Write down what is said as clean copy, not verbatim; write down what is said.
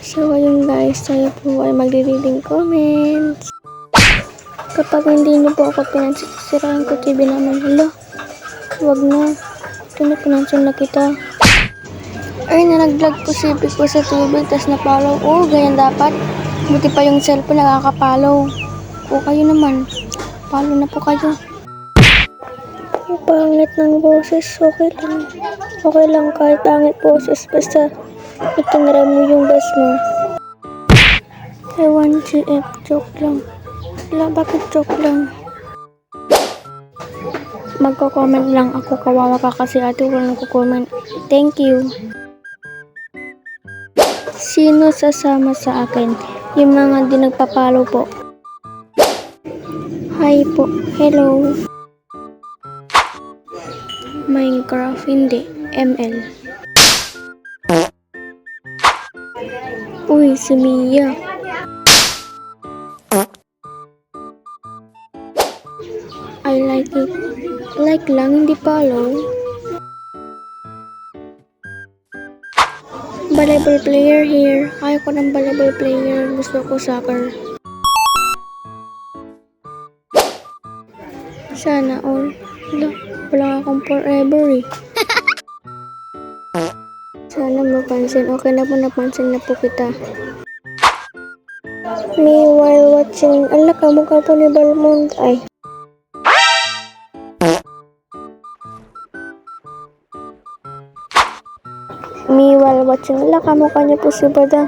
So, ayun guys, tayo po ay magre-reading comments. Kapag hindi niyo po ako pinansirahan ko TV naman, hala, wag na. Ito na pinansin na kita. Ay, nalaglag po si Big ko sa tubig, tas napalaw. Oh, ganyan dapat. Buti pa yung cellphone nakakapalaw. O kayo naman, palo na po kayo. Ang pangit ng boses, okay lang. Okay lang kahit pangit boses, basta itinry mo yung best mo. Ewan, GF, joke lang. Wala, bakit joke lang? Magko-comment lang ako, kawawa ka kasi ate, walang nagko-comment. Thank you. Sino sasama sa akin? Yung mga di nagpapalo po. Hi po, hello. Minecraft, hindi. ML. Uy, si Mia. I like it. Like lang, hindi follow. Volleyball player here. Ayaw ko ng volleyball player. Gusto ko soccer. Sana all. Wala akong forever eh. Sana mapansin. Okay na po, napansin na po kita. Me while watching. Ala, kamukha po ni Balmond. Ay. Me while watching. Ala, kamukha niya po si Badang.